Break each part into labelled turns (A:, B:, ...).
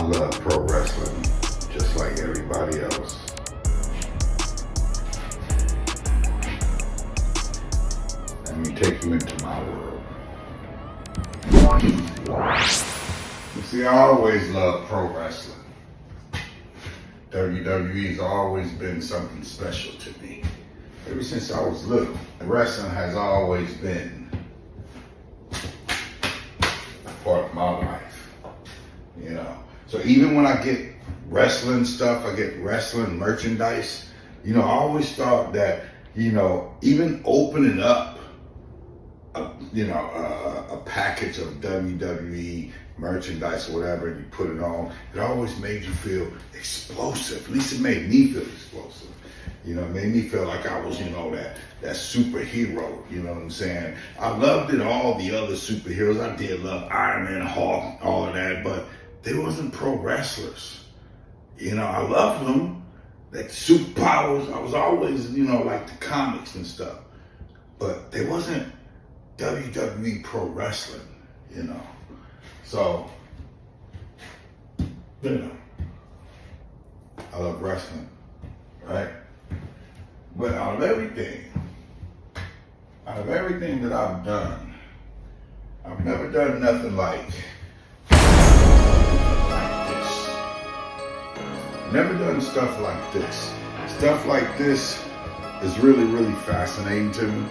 A: love pro wrestling just like everybody else. Let me take you into my world. You see, I always loved pro wrestling. WWE's always been something special to me. Ever since I was little, wrestling has always been a part of my life, you know. So even when I get wrestling stuff, I get wrestling merchandise, you know, I always thought that, you know, even opening up a package of WWE merchandise or whatever, and you put it on, it always made you feel explosive. At least it made me feel explosive. You know, it made me feel like I was, you know, that superhero, you know what I'm saying? I loved it, all the other superheroes. I did love Iron Man, Hulk, all of that, but they wasn't pro wrestlers. You know, I loved them, like superpowers. I was always, you know, like the comics and stuff, but they wasn't WWE pro wrestling, you know. So, you know, I love wrestling, right? But out of everything that I've done, I've never done nothing like this. Never done stuff like this. Stuff like this is really, really fascinating to me.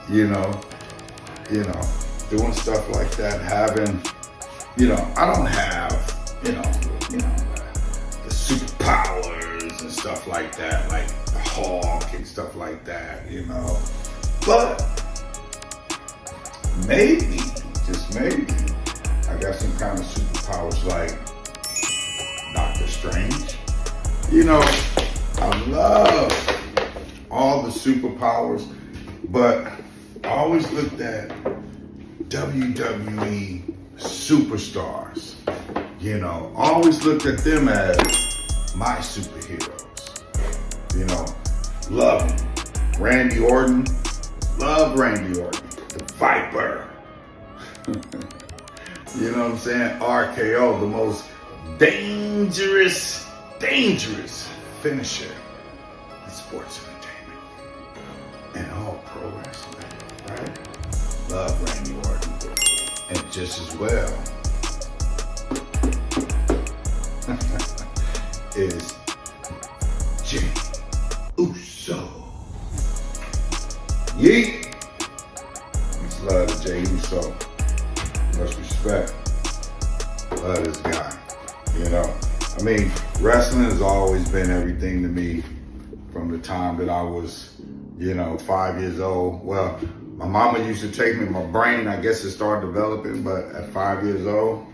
A: You know, doing stuff like that, having, you know, I don't have, you know, the superpowers and stuff like that, like the Hulk and stuff like that, you know. But maybe, just maybe, I got some kind of superpowers like Doctor Strange. You know, I love all the superpowers, but I always looked at WWE superstars, you know, I always looked at them as my superheroes, you know, love them. Randy Orton, love Randy Orton, the Viper, you know what I'm saying, RKO, the most dangerous finisher in sports entertainment, and all pro wrestling, right? Love Randy Orton. And just as well is Jey Uso. Yeet! Much love to Jey Uso. Much respect. Love this guy. You know, I mean, wrestling has always been everything to me from the time that I was, you know, 5 years old. Well, my mama used to take me, my brain, I guess it started developing, but at 5 years old,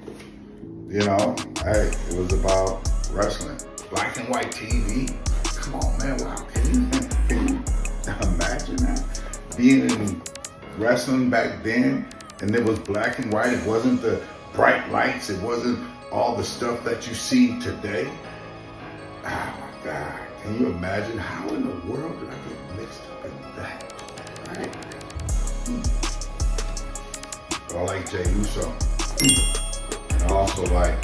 A: you know, hey, it was about wrestling. Black and white TV. Come on, man, wow, can you imagine that? Being in wrestling back then, and it was black and white, it wasn't the bright lights, it wasn't all the stuff that you see today. Oh my God, can you imagine how in the world did I get mixed up in that, right? But I like Jey Uso. And I also like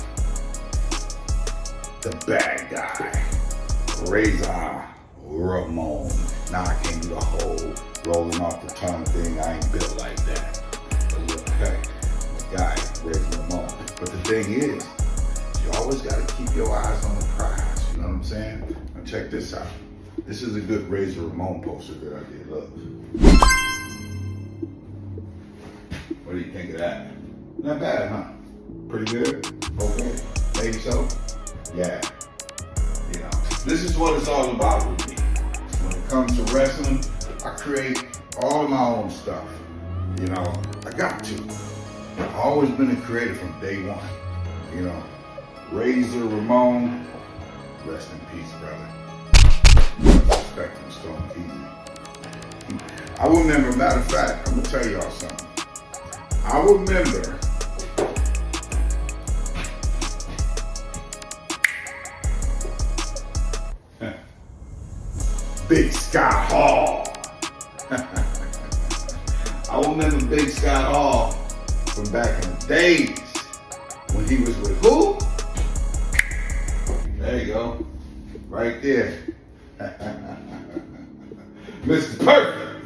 A: the bad guy, Razor Ramon. Now I can't do the whole rolling off the tongue thing. I ain't built like that. But okay, the guy, Razor Ramon. But the thing is, you always got to keep your eyes on the prize. You know what I'm saying? Now check this out. This is a good Razor Ramon poster that I did. Look. What do you think of that? Not bad, huh? Pretty good? Okay. Maybe so? Yeah. You know, this is what it's all about with me. When it comes to wrestling, I create all of my own stuff. You know, I got to. I've always been a creator from day one. You know, Razor Ramon, rest in peace, brother. Respect from Stonekeezy. I remember, matter of fact, I'm gonna tell y'all something. I remember Big Scott Hall. I remember Big Scott Hall from back in the days when he was with who? Right there. Mr. Perfect.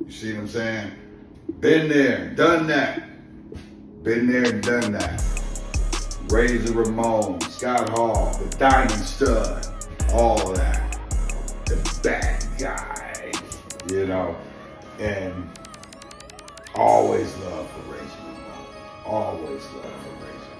A: You see what I'm saying? Been there, done that. Been there and done that. Razor Ramon, Scott Hall, the Diamond Stud, all of that. The bad guy, you know, and always love for Razor Ramon. Always love for Razor